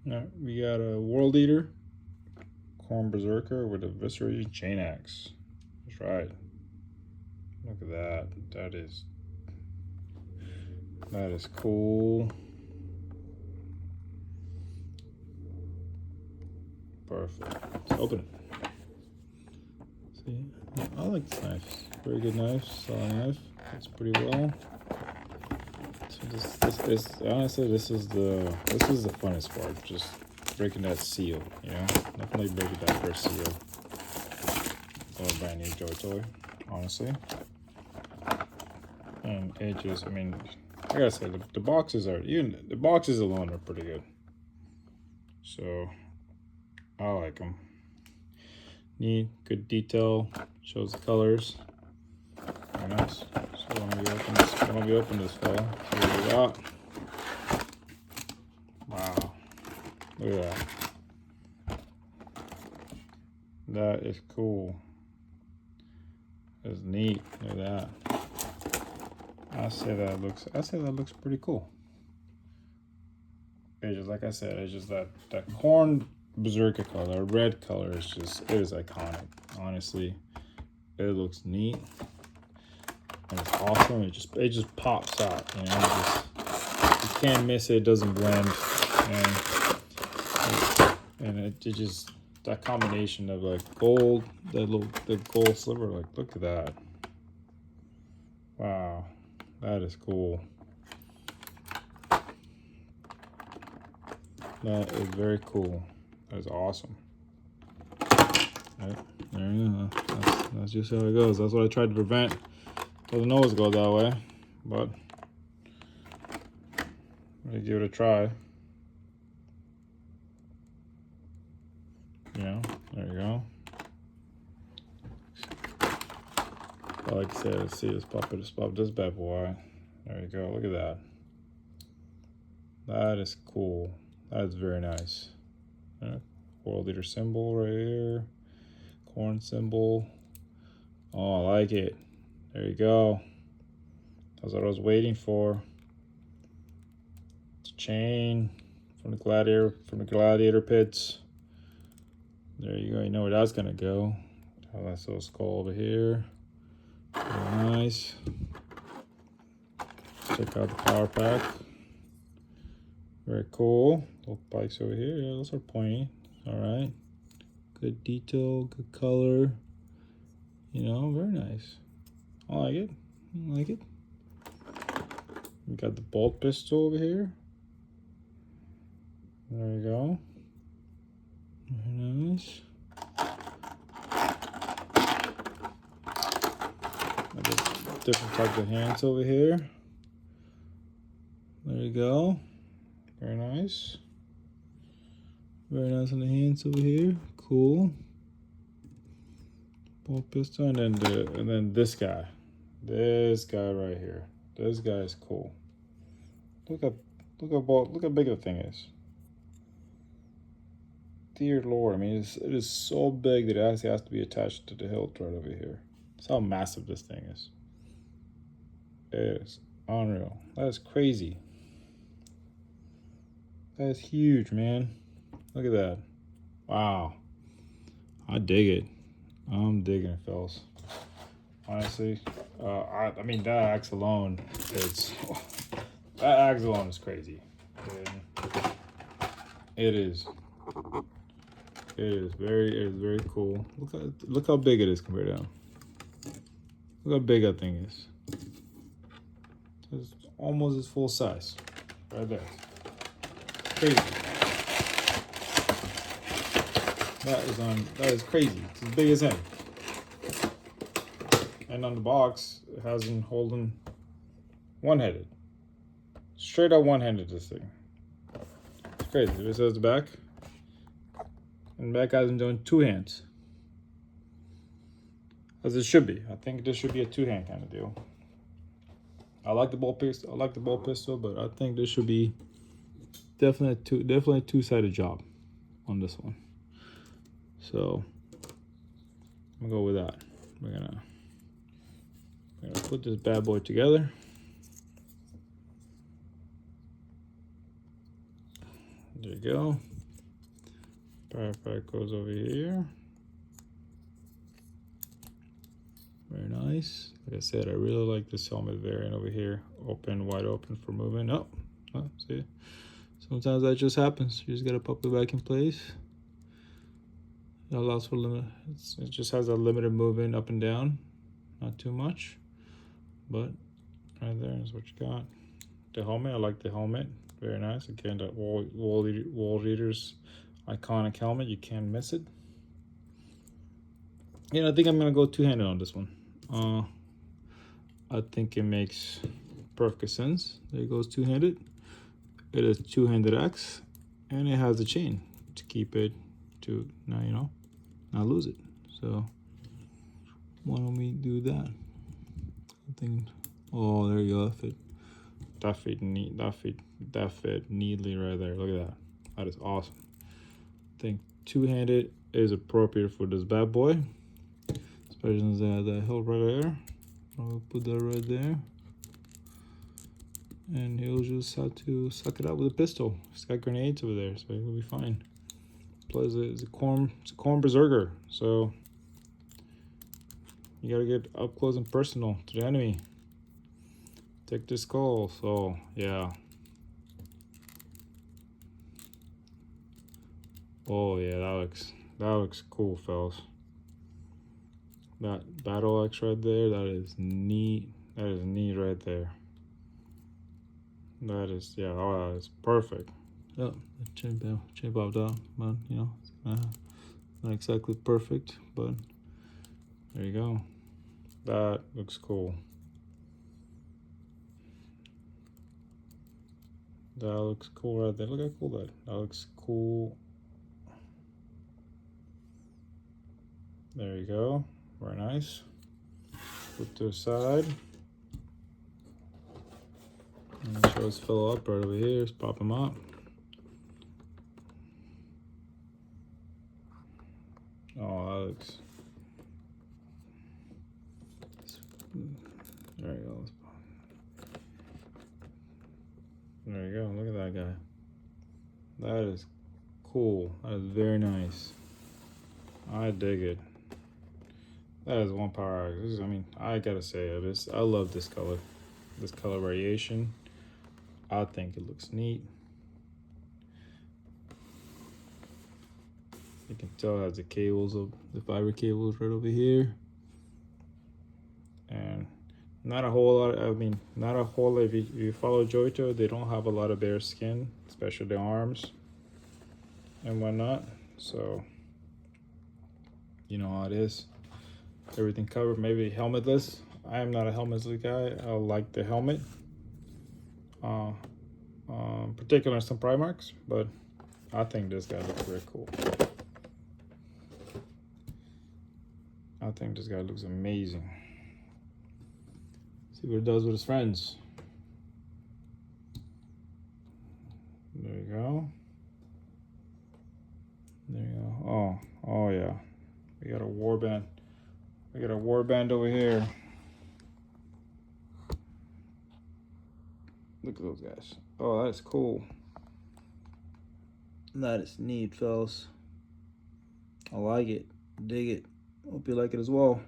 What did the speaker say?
Now we got a World Eater, Khorne Berserker with a Viscera Chain Axe. That's right. Look at that. That is cool. Perfect. Let's open it. See, I like this knife. Very good knife, solid knife. It's pretty well. So this is honestly this is the funnest part. Just breaking that seal, you know. Definitely breaking that first seal. Or a brand new Joy Toy, honestly. And it just, I mean, like I said, the boxes are even the boxes alone are pretty good. So I like them. Neat, good detail, shows the colors. Very nice. So when we open this fella, see what we got. Wow. Look at that. That is cool. That's neat. Look at that. I say that looks pretty cool. It's just like I said, it's just that Khorne Berserker color, red color it is iconic. Honestly, it looks neat and it's awesome. It just pops out, you know. You can't miss it. It doesn't blend, and it just that combination of like gold, the gold sliver. Like, look at that! Wow, that is cool. That is very cool. That is awesome. Right, there you go. That's just how it goes. That's what I tried to prevent. Doesn't always go that way, but I'm gonna give it a try. You know, there you go. Like I said, let's see, let's pop this bad boy. There you go. Look at that. That is cool. That is very nice. World Eater symbol right here. Khorne symbol. Oh, I like it. There you go. That's what I was waiting for. It's a chain from the gladiator pits. There you go. You know where that's gonna go. Oh, that's little skull over here. Very nice. Check out the power pack. Very cool. Little spikes over here. Yeah, those are pointy. All right. Good detail, good color. You know, very nice. I like it. I like it. We got the bolt pistol over here. There you go. Very nice. Different types of hands over here. There you go. Very nice. Very nice on the hands over here. Cool. Bolt pistol, and then this guy. This guy right here. This guy is cool. Look how big the thing is. Dear Lord, I mean, it is so big that it actually has to be attached to the hilt right over here. That's how massive this thing is. It is unreal. That is crazy. That is huge, man. Look at that. Wow. I dig it. I'm digging it, fellas. Honestly, I mean that axe alone is crazy. It is. It is very cool. Look how big it is compared to him. Look how big that thing is. It's almost its full size, right there. Crazy. That is crazy. It's as big as him. And on the box, it has him holding one-handed. Straight up one-handed, this thing. It's crazy. This is the back. And the back has him doing two hands. As it should be. I think this should be a two-hand kind of deal. I like the bolt pistol, but I think this should be definitely a two-sided job on this one. So I'm gonna go with that. We're gonna put this bad boy together. There you go. Backpack goes over here. Very nice. Like I said, I really like this helmet variant over here. Open, wide open for movement. Oh, see? Sometimes that just happens. You just gotta pop it back in place. It allows for limit. It just has a limited movement up and down. Not too much. But right there is what you got. The helmet, I like the helmet. Very nice. Again, that wall readers iconic helmet. You can't miss it. Yeah, I think I'm gonna go two-handed on this one. I think it makes perfect sense. There goes two-handed. It is two-handed axe, and it has a chain to keep it to not lose it. So why don't we do that? I think. Oh, there you go. That fit neatly right there. Look at that. That is awesome. I think two-handed is appropriate for this bad boy. Especially since they have that hilt right there. I'll put that right there. And he'll just have to suck it out with a pistol. He's got grenades over there, so he'll be fine. Plus, it's a corn berserker, so you gotta get up close and personal to the enemy. Take the skull. So yeah. Oh yeah, that looks cool, fellas. That battle axe right there, that is neat. That is neat right there. That is, yeah, oh, that is perfect. Oh, chain popped out, but not exactly perfect, but there you go. That looks cool. That looks cool right there. Look how cool that looks cool. There you go. Very nice. Put to the side. And show us fill up right over here. Just pop them up. Oh, that looks. There you go. There you go. Look at that guy. That is cool. That is very nice. I dig it. That is one power axe. I mean, I gotta say, I love this color variation. I think it looks neat. You can tell it has the fiber cables right over here. And not a whole lot, if you follow Johto, they don't have a lot of bare skin, especially the arms and whatnot. So, you know how it is. Everything covered, maybe helmetless. I am not a helmetless guy. I like the helmet. Particularly some Primarchs, but I think this guy looks very cool. I think this guy looks amazing. See what it does with his friends. There you go. There you go. Oh yeah. We got a warband. We got a warband over here. Look at those guys. Oh, that is cool. That is neat, fellas. I like it. Dig it. Hope you like it as well.